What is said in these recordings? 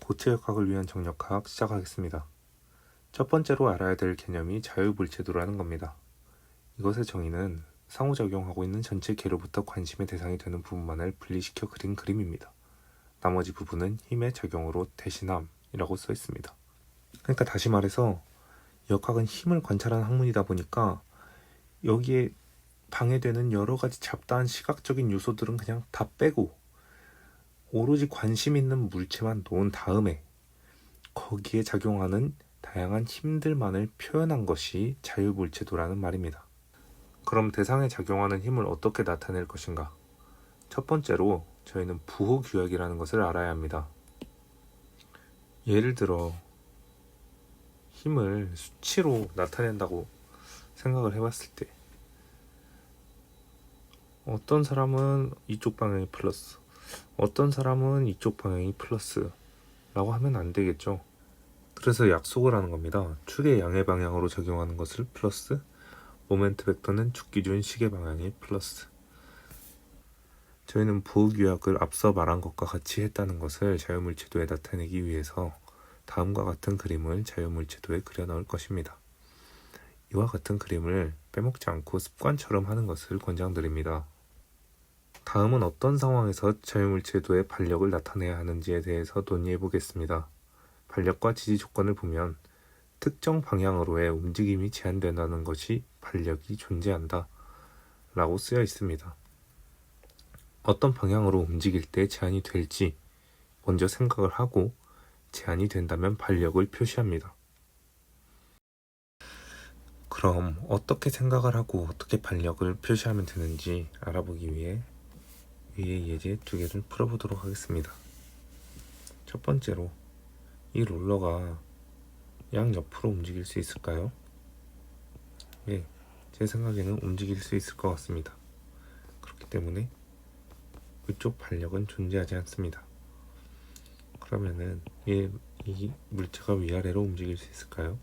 고체 역학을 위한 정력학 시작하겠습니다. 첫 번째로 알아야 될 개념이 자유물체도라는 겁니다. 이것의 정의는 상호작용하고 있는 전체 계로부터 관심의 대상이 되는 부분만을 분리시켜 그린 그림입니다. 나머지 부분은 힘의 작용으로 대신함이라고 써 있습니다. 그러니까 다시 말해서 역학은 힘을 관찰하는 학문이다 보니까 여기에 방해되는 여러 가지 잡다한 시각적인 요소들은 그냥 다 빼고 오로지 관심 있는 물체만 놓은 다음에 거기에 작용하는 다양한 힘들만을 표현한 것이 자유물체도라는 말입니다. 그럼 대상에 작용하는 힘을 어떻게 나타낼 것인가? 첫 번째로 저희는 부호규약이라는 것을 알아야 합니다. 예를 들어 힘을 수치로 나타낸다고 생각을 해봤을 때 어떤 사람은 이쪽 방향이 플러스, 어떤 사람은 이쪽 방향이 플러스 라고 하면 안 되겠죠. 그래서 약속을 하는 겁니다. 축의 양의 방향으로 작용하는 것을 플러스, 모멘트 벡터는 축 기준 시계 방향이 플러스. 저희는 부호규약을 앞서 말한 것과 같이 했다는 것을 자유물체도에 나타내기 위해서 다음과 같은 그림을 자유물체도에 그려 넣을 것입니다. 이와 같은 그림을 빼먹지 않고 습관처럼 하는 것을 권장드립니다. 다음은 어떤 상황에서 자유물체도의 반력을 나타내야 하는지에 대해서 논의해 보겠습니다. 반력과 지지 조건을 보면 특정 방향으로의 움직임이 제한된다는 것이 반력이 존재한다 라고 쓰여 있습니다. 어떤 방향으로 움직일 때 제한이 될지 먼저 생각을 하고 제한이 된다면 반력을 표시합니다. 그럼 어떻게 생각을 하고 어떻게 반력을 표시하면 되는지 알아보기 위해 위의 예제 두 개를 풀어보도록 하겠습니다. 첫 번째로 이 롤러가 양옆으로 움직일 수 있을까요? 네, 제 생각에는 움직일 수 있을 것 같습니다. 그렇기 때문에 이쪽 반력은 존재하지 않습니다. 그러면은 이 물체가 위아래로 움직일 수 있을까요?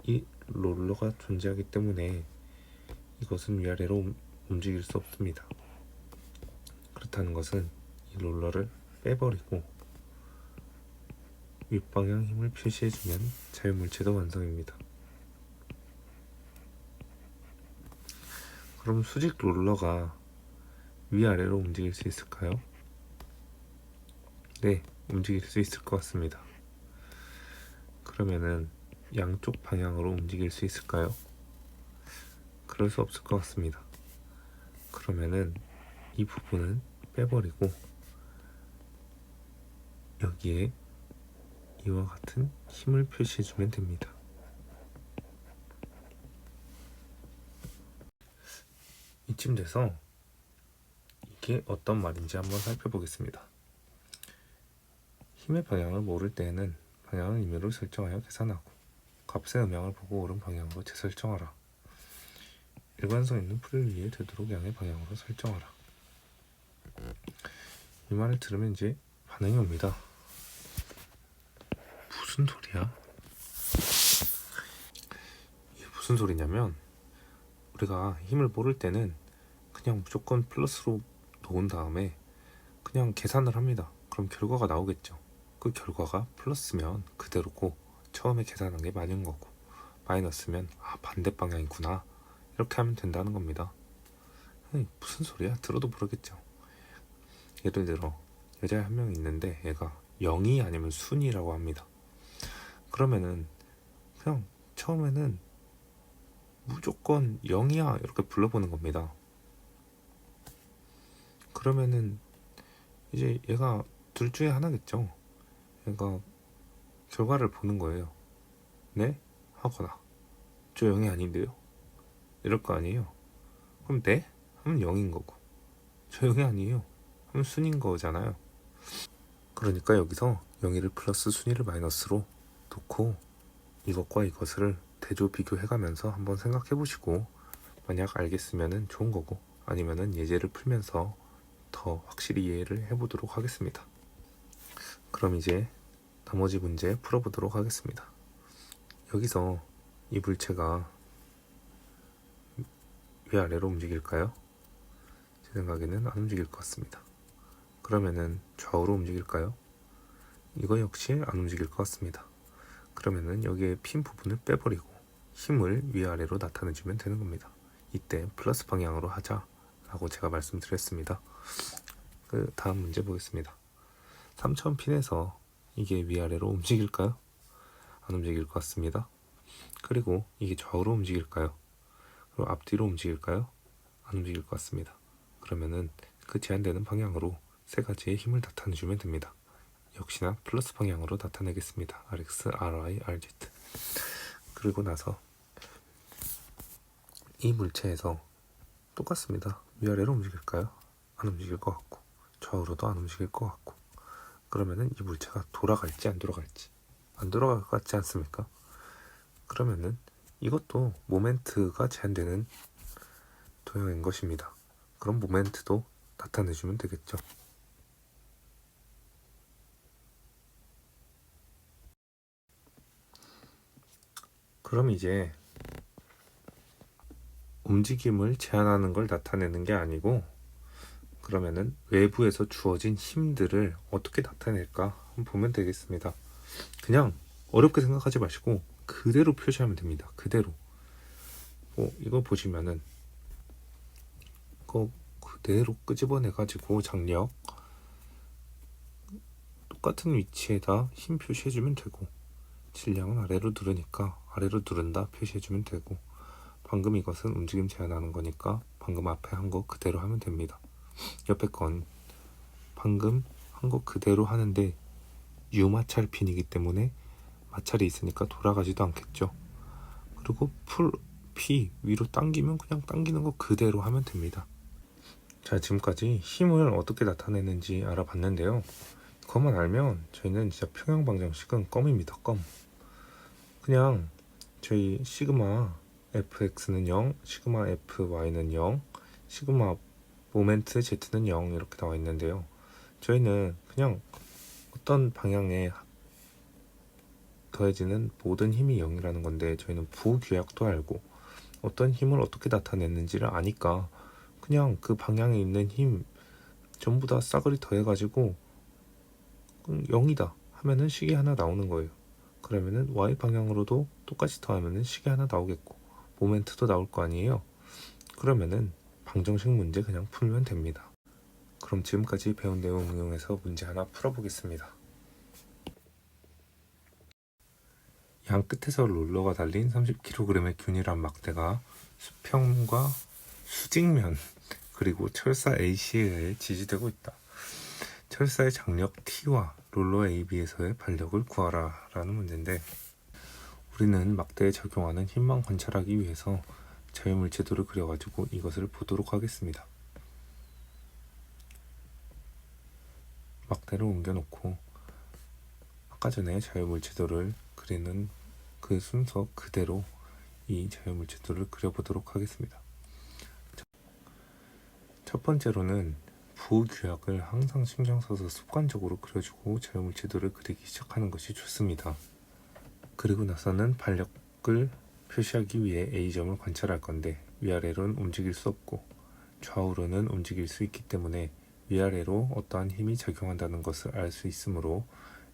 이 롤러가 존재하기 때문에 이것은 위아래로 움직일 수 없습니다. 그렇다는 것은 이 롤러를 빼버리고 윗방향 힘을 표시해주면 자유물체도 완성입니다. 그럼 수직 롤러가 위아래로 움직일 수 있을까요? 네, 움직일 수 있을 것 같습니다. 그러면은 양쪽 방향으로 움직일 수 있을까요? 그럴 수 없을 것 같습니다. 그러면은 이 부분은 빼버리고 여기에 이와 같은 힘을 표시해주면 됩니다. 이쯤 돼서 이게 어떤 말인지 한번 살펴보겠습니다. 힘의 방향을 모를 때에는 방향을 임의로 설정하여 계산하고 값의 음향을 보고 옳은 방향으로 재설정하라. 일관성 있는 풀을 위해 되도록 양의 방향으로 설정하라. 이 말을 들으면 이제 반응이 옵니다. 무슨 소리야? 이게 무슨 소리냐면 우리가 힘을 모를 때는 그냥 무조건 플러스로 놓은 다음에 그냥 계산을 합니다. 그럼 결과가 나오겠죠. 그 결과가 플러스면 그대로고 처음에 계산한 게 맞은 거고 마이너스면 반대 방향이구나 이렇게 하면 된다는 겁니다. 무슨 소리야? 들어도 모르겠죠. 예를 들어 여자 한 명 있는데 얘가 0이 아니면 순이라고 합니다. 그러면은 그냥 처음에는 무조건 0이야 이렇게 불러보는 겁니다. 그러면은 이제 얘가 둘 중에 하나겠죠. 얘가 결과를 보는 거예요. 네? 하거나 저 0이 아닌데요? 이럴 거 아니에요. 그럼 네? 하면 0인 거고 저 0이 아니에요 하면 순인 거잖아요. 그러니까 여기서 0을 플러스 순위를 마이너스로 놓고 이것과 이것을 대조 비교해가면서 한번 생각해 보시고 만약 알겠으면 좋은 거고 아니면은 예제를 풀면서 더 확실히 이해를 해보도록 하겠습니다. 그럼 이제 나머지 문제 풀어보도록 하겠습니다. 여기서 이 물체가 위아래로 움직일까요? 제 생각에는 안 움직일 것 같습니다. 그러면은 좌우로 움직일까요? 이거 역시 안 움직일 것 같습니다. 그러면은 여기에 핀 부분을 빼버리고 힘을 위아래로 나타내주면 되는 겁니다. 이때 플러스 방향으로 하자 라고 제가 말씀드렸습니다. 그 다음 문제 보겠습니다. 3천 핀에서 이게 위아래로 움직일까요? 안 움직일 것 같습니다. 그리고 이게 좌우로 움직일까요? 그리고 앞뒤로 움직일까요? 안 움직일 것 같습니다. 그러면은 그 제한되는 방향으로 세 가지의 힘을 나타내주면 됩니다. 역시나 플러스 방향으로 나타내겠습니다. RX, RY, RZ. 그리고 나서 이 물체에서 똑같습니다. 위아래로 움직일까요? 안 움직일 것 같고 좌우로도 안 움직일 것 같고 그러면은 이 물체가 돌아갈지 안 돌아갈지 안 돌아갈 것 같지 않습니까? 그러면은 이것도 모멘트가 제한되는 도형인 것입니다. 그럼 모멘트도 나타내주면 되겠죠. 그럼 이제 움직임을 제한하는 걸 나타내는 게 아니고 그러면은 외부에서 주어진 힘들을 어떻게 나타낼까 한번 보면 되겠습니다. 그냥 어렵게 생각하지 마시고 그대로 표시하면 됩니다. 그대로. 이거 보시면은 이거 그대로 끄집어내 가지고 장력 똑같은 위치에다 힘 표시해주면 되고 질량은 아래로 누르니까 아래로 누른다 표시해주면 되고 방금 이것은 움직임 제한하는 거니까 방금 앞에 한 거 그대로 하면 됩니다. 옆에 건 방금 한 거 그대로 하는데 유마찰 핀이기 때문에 마찰이 있으니까 돌아가지도 않겠죠. 그리고 P 위로 당기면 그냥 당기는 거 그대로 하면 됩니다. 자, 지금까지 힘을 어떻게 나타내는지 알아봤는데요. 그것만 알면 저희는 진짜 평형방정식은 껌입니다. 껌. 그냥 저희 시그마 fx는 0, 시그마 fy는 0, 시그마 모멘트 z는 0 이렇게 나와 있는데요. 저희는 그냥 어떤 방향에 더해지는 모든 힘이 0이라는 건데 저희는 부규약도 알고 어떤 힘을 어떻게 나타냈는지를 아니까 그냥 그 방향에 있는 힘 전부 다 싸그리 더해가지고 0이다 하면은 식이 하나 나오는 거예요. 그러면은 y 방향으로도 똑같이 더하면은 식이 하나 나오겠고 모멘트도 나올 거 아니에요. 그러면은 방정식 문제 그냥 풀면 됩니다. 그럼 지금까지 배운 내용 응용해서 문제 하나 풀어보겠습니다. 양 끝에서 롤러가 달린 30kg의 균일한 막대가 수평과 수직면 그리고 철사 AC에 의해 지지되고 있다. 철사의 장력 T와 롤러 AB에서의 반력을 구하라 라는 문제인데 우리는 막대에 적용하는 힘만 관찰하기 위해서 자유물체도를 그려가지고 이것을 보도록 하겠습니다. 막대를 옮겨놓고 아까 전에 자유물체도를 그리는 그 순서 그대로 이 자유물체도를 그려보도록 하겠습니다. 첫 번째로는 부규약을 항상 신경 써서 습관적으로 그려주고 자유물체도를 그리기 시작하는 것이 좋습니다. 그리고 나서는 반력을 표시하기 위해 A점을 관찰할 건데 위아래로는 움직일 수 없고 좌우로는 움직일 수 있기 때문에 위아래로 어떠한 힘이 작용한다는 것을 알 수 있으므로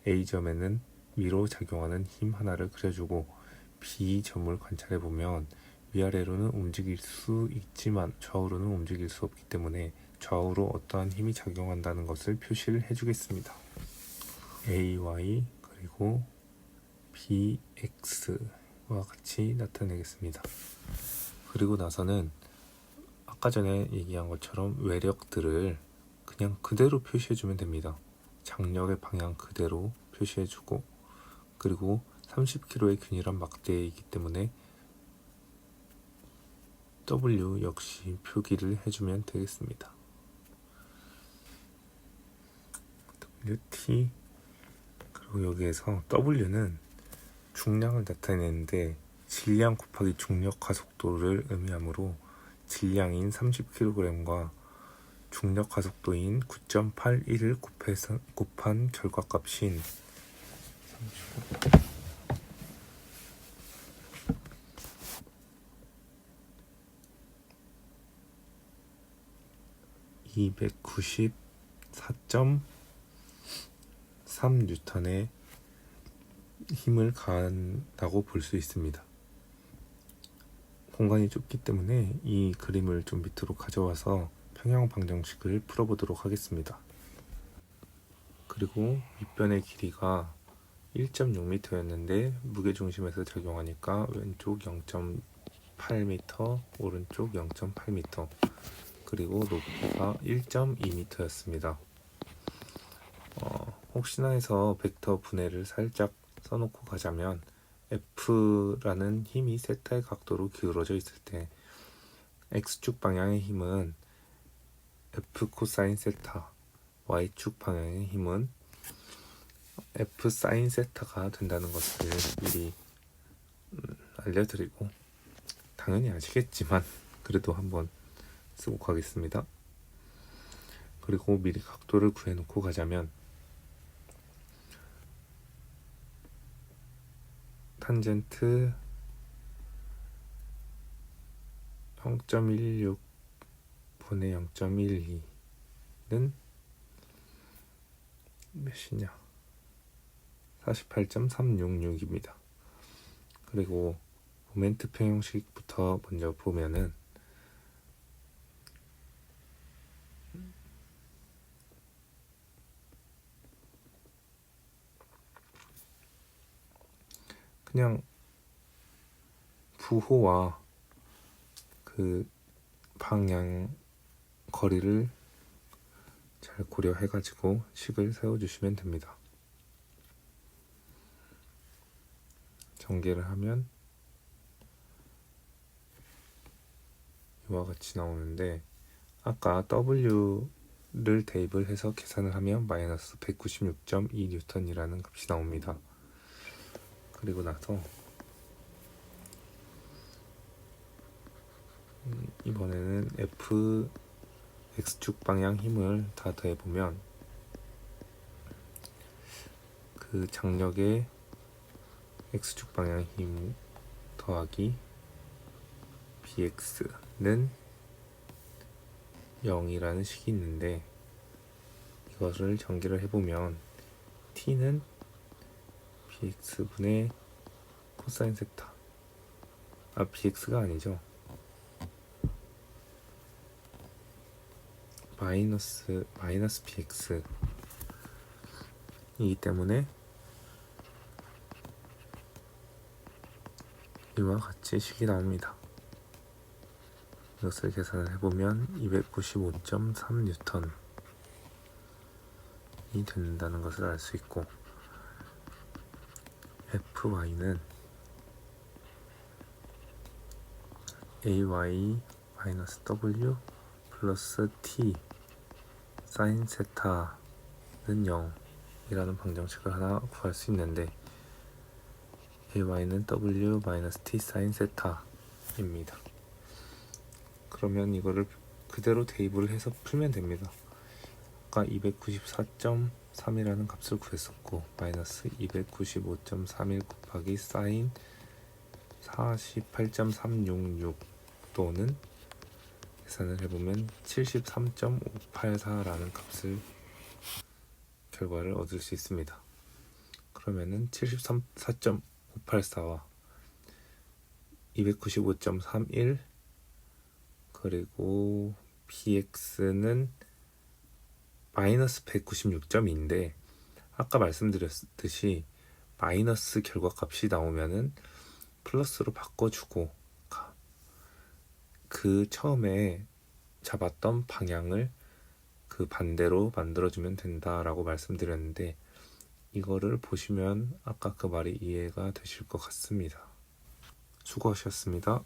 A점에는 위로 작용하는 힘 하나를 그려주고 B점을 관찰해보면 위아래로는 움직일 수 있지만 좌우로는 움직일 수 없기 때문에 좌우로 어떠한 힘이 작용한다는 것을 표시를 해주겠습니다. AY 그리고 BX와 같이 나타내겠습니다. 그리고 나서는 아까 전에 얘기한 것처럼 외력들을 그냥 그대로 표시해주면 됩니다. 장력의 방향 그대로 표시해주고 그리고 30kg의 균일한 막대이기 때문에 W 역시 표기를 해주면 되겠습니다. WT 그리고 여기에서 W는 중량을 나타내는데 질량 곱하기 중력 가속도를 의미하므로 질량인 30kg과 중력 가속도인 9.81을 곱한 결과값인 294.4 3N의 힘을 가한다고 볼 수 있습니다. 공간이 좁기 때문에 이 그림을 좀 밑으로 가져와서 평형 방정식을 풀어보도록 하겠습니다. 그리고 윗변의 길이가 1.6m였는데 무게중심에서 적용하니까 왼쪽 0.8m, 오른쪽 0.8m, 그리고 높이가 1.2m였습니다. 혹시나 해서 벡터 분해를 살짝 써놓고 가자면 F라는 힘이 세타의 각도로 기울어져 있을 때 X축 방향의 힘은 F 코사인 세타, Y축 방향의 힘은 F 사인 세타가 된다는 것을 미리 알려드리고, 당연히 아시겠지만 그래도 한번 쓰고 가겠습니다. 그리고 미리 각도를 구해놓고 가자면 탄젠트 0.16 분의 0.12는 몇이냐? 48.366입니다. 그리고 모멘트 평형식부터 먼저 보면은 그냥 부호와 그 방향 거리를 잘 고려해가지고 식을 세워주시면 됩니다. 전개를 하면 이와 같이 나오는데, 아까 W를 대입을 해서 계산을 하면 마이너스 196.2N이라는 값이 나옵니다. 그리고 나서 이번에는 F X축 방향 힘을 다 더해보면 그 장력의 X축 방향 힘 더하기 BX는 0이라는 식이 있는데, 이것을 전개를 해보면 T는 BX분의 코사인 세타, BX가 아니죠, 마이너스 BX 이기 때문에 이와 같이 식이 나옵니다. 이것을 계산을 해보면 295.3N이 된다는 것을 알 수 있고, FY는 AY-W 플러스 T 사인 세타는 0이라는 방정식을 하나 구할 수 있는데, AY는 W 마이너스 T 사인 세타입니다. 그러면 이거를 그대로 대입을 해서 풀면 됩니다. 아까 294.3이라는 값을 구했었고, 마이너스 295.31 곱하기 사인 48.366 또는 계산을 해보면 73.584라는 값을 결과를 얻을 수 있습니다. 그러면은 74.584와 295.31 그리고 BX는 마이너스 196.2인데, 아까 말씀드렸듯이 마이너스 결과값이 나오면은 플러스로 바꿔주고 그 처음에 잡았던 방향을 그 반대로 만들어주면 된다라고 말씀드렸는데, 이거를 보시면 아까 그 말이 이해가 되실 것 같습니다. 수고하셨습니다.